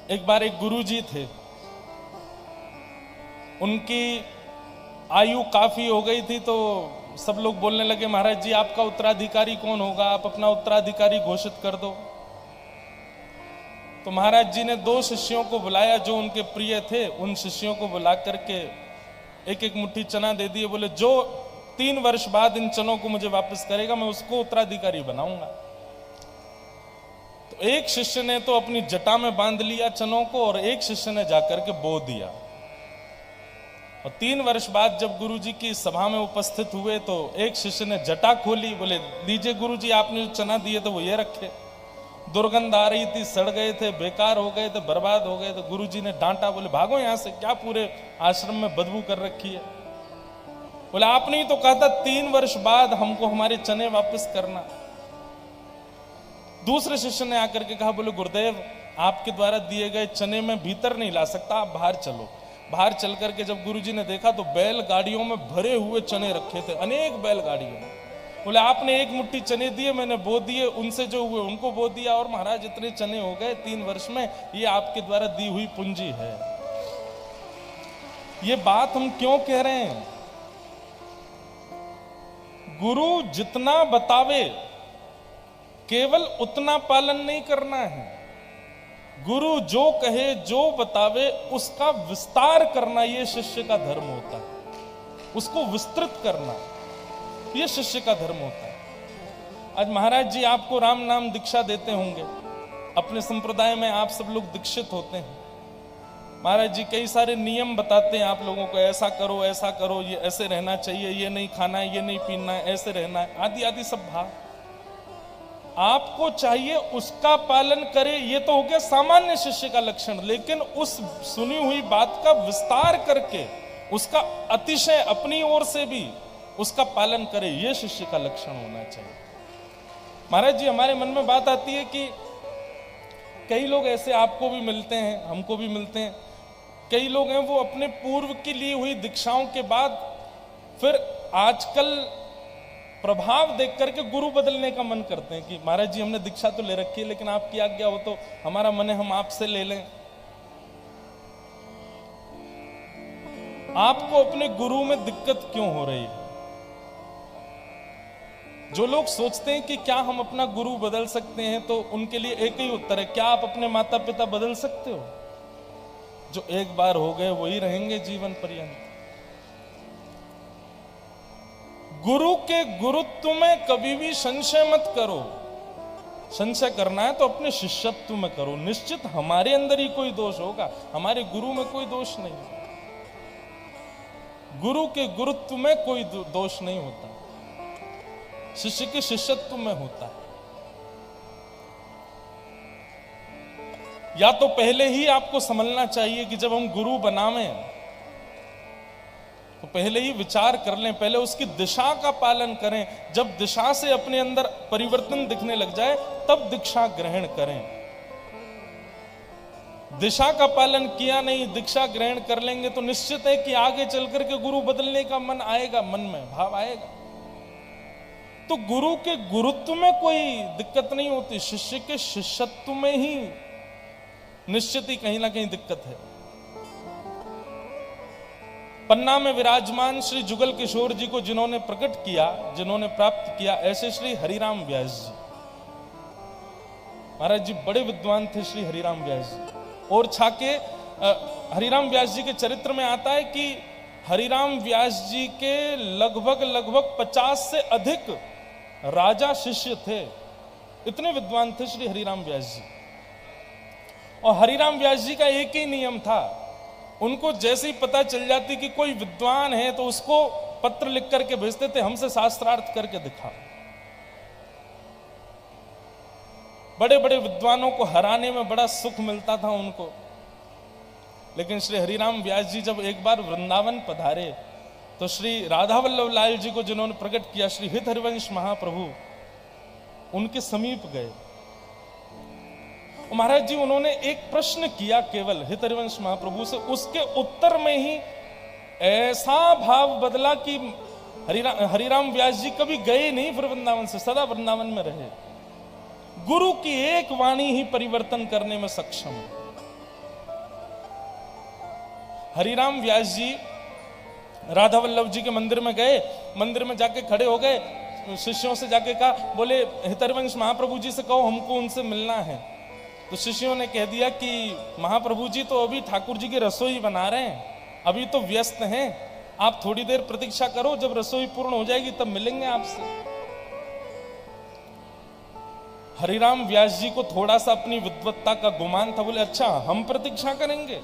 एक बार एक गुरुजी थे, उनकी आयु काफी हो गई थी, तो सब लोग बोलने लगे महाराज जी आपका उत्तराधिकारी कौन होगा, आप अपना उत्तराधिकारी घोषित कर दो। तो महाराज जी ने 2 शिष्यों को बुलाया जो उनके प्रिय थे। उन शिष्यों को बुला करके एक एक मुट्ठी चना दे दिए, बोले जो 3 वर्ष बाद इन चनों को मुझे वापस करेगा मैं उसको उत्तराधिकारी बनाऊंगा। तो एक शिष्य ने तो अपनी जटा में बांध लिया चनों को, और एक शिष्य ने जाकर के बो दिया। और 3 वर्ष बाद जब गुरुजी की सभा में उपस्थित हुए तो एक शिष्य ने जटा खोली, बोले लीजिए गुरुजी आपने जो चना दिए थे वो ये रखे। दुर्गंध आ रही थी, सड़ गए थे, बेकार हो गए थे, बर्बाद हो गए। तो गुरुजी ने डांटा, बोले भागो यहां से, क्या पूरे आश्रम में बदबू कर रखी है। बोले आपने ही तो कहा था 3 वर्ष बाद हमको हमारे चने वापस करना। दूसरे शिष्य ने आकर के कहा, बोले गुरुदेव आपके द्वारा दिए गए चने में भीतर नहीं ला सकता, आप बाहर चलो। बाहर चल करके जब गुरुजी ने देखा तो बैलगाड़ियों में भरे हुए चने रखे थे, अनेक बैलगाड़ियों में। बोले आपने एक मुट्ठी चने दिए, मैंने बो दिए, उनसे जो हुए उनको बो दिया, और महाराज इतने चने हो गए 3 वर्ष में, ये आपके द्वारा दी हुई पूंजी है। ये बात हम क्यों कह रहे हैं? गुरु जितना बतावे केवल उतना पालन नहीं करना है। गुरु जो कहे जो बतावे उसका विस्तार करना, यह शिष्य का धर्म होता है। उसको विस्तृत करना यह शिष्य का धर्म होता है। आज महाराज जी आपको राम नाम दीक्षा देते होंगे, अपने संप्रदाय में आप सब लोग दीक्षित होते हैं। महाराज जी कई सारे नियम बताते हैं आप लोगों को, ऐसा करो, ये ऐसे रहना चाहिए, ये नहीं खाना है, ये नहीं पीना है, ऐसे रहना है, आदि आदि सब भाव आपको चाहिए उसका पालन करे। ये तो हो गया सामान्य शिष्य का लक्षण, लेकिन उस सुनी हुई बात का विस्तार करके उसका अतिशय अपनी ओर से भी उसका पालन करे, यह शिष्य का लक्षण होना चाहिए। महाराज जी हमारे मन में बात आती है कि कई लोग ऐसे आपको भी मिलते हैं, हमको भी मिलते हैं, कई लोग हैं वो अपने पूर्व की ली हुई दीक्षाओं के बाद फिर आजकल प्रभाव देख करके गुरु बदलने का मन करते हैं कि महाराज जी हमने दीक्षा तो ले रखी है, लेकिन आपकी आज्ञा हो तो हमारा मन है हम आपसे ले लें। आपको अपने गुरु में दिक्कत क्यों हो रही है? जो लोग सोचते हैं कि क्या हम अपना गुरु बदल सकते हैं, तो उनके लिए एक ही उत्तर है, क्या आप अपने माता पिता बदल सकते हो? जो एक बार हो गए वही रहेंगे जीवन पर्यंत। गुरु के गुरुत्व में कभी भी संशय मत करो। संशय करना है तो अपने शिष्यत्व में करो। निश्चित हमारे अंदर ही कोई दोष होगा, हमारे गुरु में कोई दोष नहीं। गुरु के गुरुत्व में कोई दोष नहीं होता, शिष्य के शिष्यत्व में होता है। या तो पहले ही आपको समझना चाहिए कि जब हम गुरु बनावें तो पहले ही विचार कर लें, पहले उसकी दिशा का पालन करें। जब दिशा से अपने अंदर परिवर्तन दिखने लग जाए तब दीक्षा ग्रहण करें। दिशा का पालन किया नहीं, दीक्षा ग्रहण कर लेंगे तो निश्चित है कि आगे चलकर के गुरु बदलने का मन आएगा, मन में भाव आएगा। तो गुरु के गुरुत्व में कोई दिक्कत नहीं होती, शिष्य के शिष्यत्व में ही निश्चित ही कहीं ना कहीं दिक्कत है। पन्ना में विराजमान श्री जुगल किशोर जी को जिन्होंने प्रकट किया, जिन्होंने प्राप्त किया, ऐसे श्री हरिराम व्यास जी महाराज जी बड़े विद्वान थे। श्री हरिराम व्यास जी और छाके हरिराम व्यास जी के चरित्र में आता है कि हरिराम व्यास जी के लगभग 50 से अधिक राजा शिष्य थे, इतने विद्वान थे श्री हरिराम व्यास जी। और हरिराम व्यास जी का एक ही नियम था, उनको जैसे ही पता चल जाती कि कोई विद्वान है तो उसको पत्र लिख करके भेजते थे, हमसे शास्त्रार्थ करके दिखा। बड़े बड़े विद्वानों को हराने में बड़ा सुख मिलता था उनको। लेकिन श्री हरिराम व्यास जी जब एक बार वृंदावन पधारे तो श्री राधा वल्लभ लाल जी को जिन्होंने प्रकट किया, श्री हित हरिवंश महाप्रभु, उनके समीप गए। महाराज जी उन्होंने एक प्रश्न किया केवल हित हरिवंश महाप्रभु से, उसके उत्तर में ही ऐसा भाव बदला कि हरिराम व्यास जी कभी गए नहीं फिर वृंदावन से, सदा वृंदावन में रहे। गुरु की एक वाणी ही परिवर्तन करने में सक्षम है। हरिराम व्यास जी राधा वल्लभ जी के मंदिर में गए, मंदिर में जाके खड़े हो गए, शिष्यों से जाके कहा, बोले हितरवंश महाप्रभु जी से कहो हमको उनसे मिलना है। तो शिष्यों ने कह दिया कि महाप्रभु जी तो अभी ठाकुर जी की रसोई बना रहे हैं, अभी तो व्यस्त हैं, आप थोड़ी देर प्रतीक्षा करो, जब रसोई पूर्ण हो जाएगी तब मिलेंगे आपसे। हरिराम व्यास जी को थोड़ा सा अपनी विद्वत्ता का गुमान था, बोले अच्छा हम प्रतीक्षा करेंगे?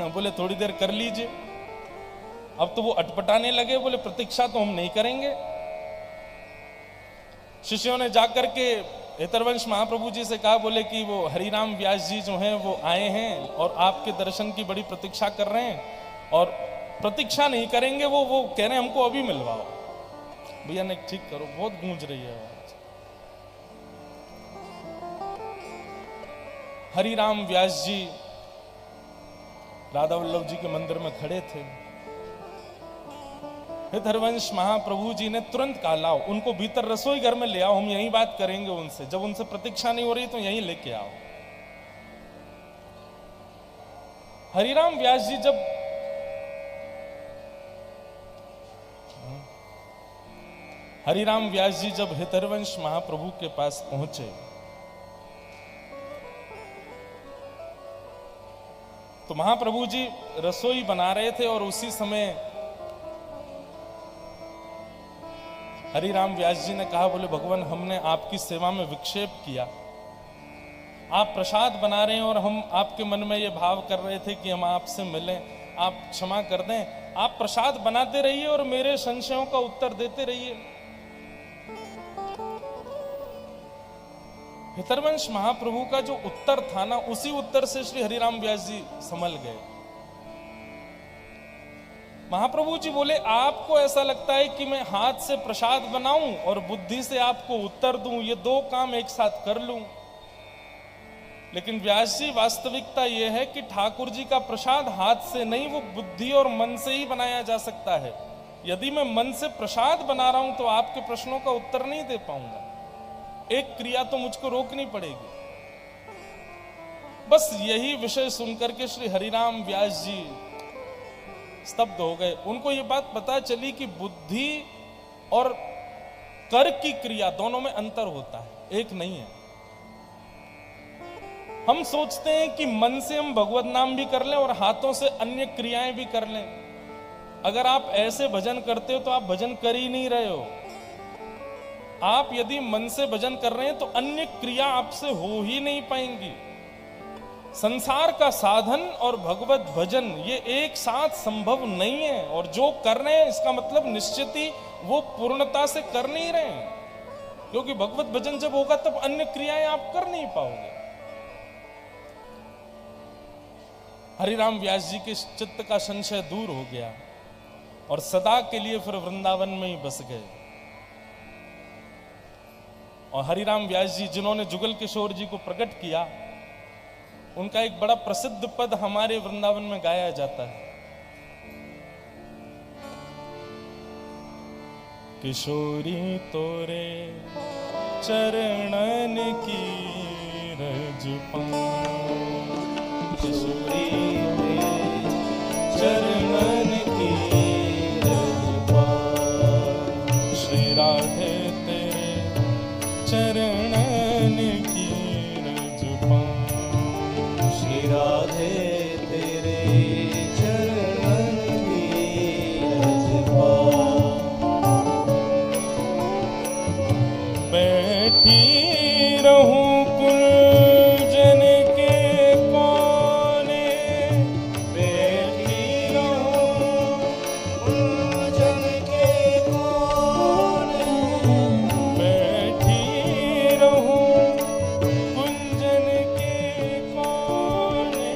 बोले थोड़ी देर कर लीजिए। अब तो वो अटपटाने लगे, बोले प्रतीक्षा तो हम नहीं करेंगे। शिष्यों ने जाकर के हितरवंश महाप्रभु जी से कहा, बोले कि वो हरिराम व्यास जी जो हैं वो आए हैं और आपके दर्शन की बड़ी प्रतीक्षा कर रहे हैं, और प्रतीक्षा नहीं करेंगे, वो कह रहे हैं हमको अभी मिलवाओ। भैया ने ठीक करो, बहुत गूंज रही है आवाज। हरिराम व्यास जी राधा वल्लभ जी के मंदिर में खड़े थे। हितरवंश महाप्रभु जी ने तुरंत कहा, लाओ उनको भीतर रसोई घर में ले आओ, हम यही बात करेंगे उनसे, जब उनसे प्रतीक्षा नहीं हो रही तो यहीं लेके आओ। हरिराम व्यास जी जब हरिराम व्यास जी जब हितरवंश महाप्रभु के पास पहुंचे तो महाप्रभु जी रसोई बना रहे थे, और उसी समय हरिराम व्यास जी ने कहा, बोले भगवान हमने आपकी सेवा में विक्षेप किया, आप प्रसाद बना रहे हैं और हम आपके मन में ये भाव कर रहे थे कि हम आपसे मिलें, आप क्षमा कर दें, आप प्रसाद बनाते रहिए और मेरे संशयों का उत्तर देते रहिए। हितरवंश महाप्रभु का जो उत्तर था ना, उसी उत्तर से श्री हरिराम व्यास जी संभल गए। महाप्रभु जी बोले, आपको ऐसा लगता है कि मैं हाथ से प्रसाद बनाऊं और बुद्धि से आपको उत्तर दूं, ये दो काम एक साथ कर लूं। लेकिन व्यास जी वास्तविकता यह है कि ठाकुर जी का प्रसाद हाथ से नहीं, वो बुद्धि और मन से ही बनाया जा सकता है। यदि मैं मन से प्रसाद बना रहा हूं तो आपके प्रश्नों का उत्तर नहीं दे पाऊंगा, एक क्रिया तो मुझको रोकनी पड़ेगी। बस यही विषय सुनकर के श्री हरिराम व्यास जी स्तब्ध हो गए। उनको ये बात पता चली कि बुद्धि और कर की क्रिया दोनों में अंतर होता है, एक नहीं है। हम सोचते हैं कि मन से हम भगवत नाम भी कर लें और हाथों से अन्य क्रियाएं भी कर लें। अगर आप ऐसे भजन करते हो तो आप भजन कर ही नहीं रहे हो। आप यदि मन से भजन कर रहे हैं तो अन्य क्रिया आपसे हो ही नहीं पाएंगी। संसार का साधन और भगवत भजन ये एक साथ संभव नहीं है, और जो कर रहे हैं इसका मतलब निश्चित ही वो पूर्णता से कर नहीं रहे हैं, क्योंकि भगवत भजन जब होगा तब अन्य क्रियाएं आप कर नहीं पाओगे। हरिराम व्यास जी के चित्त का संशय दूर हो गया और सदा के लिए फिर वृंदावन में ही बस गए। और हरिराम व्यास जी जिन्होंने जुगल किशोर जी को प्रकट किया, उनका एक बड़ा प्रसिद्ध पद हमारे वृंदावन में गाया जाता है। किशोरी तोरे चरणन की रज पाऊं, किशोरी चरणन की रज पाऊं, श्री राधे तेरे चरणन की रज पाऊं, श्री राधे तेरे चरणन की रज पाऊं। बैठी रहूं कुंजन के कोने, बैठी रहूं कुंजन के कोने, बैठी रहूं कुंजन के कोने,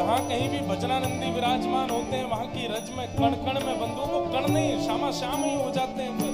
जहां कहीं भी भजनानंदी विराजमान होते हैं वहां की रज में कण कण में बंधु, वो कण नहीं श्यामा श्याम ही हो जाते हैं फिर।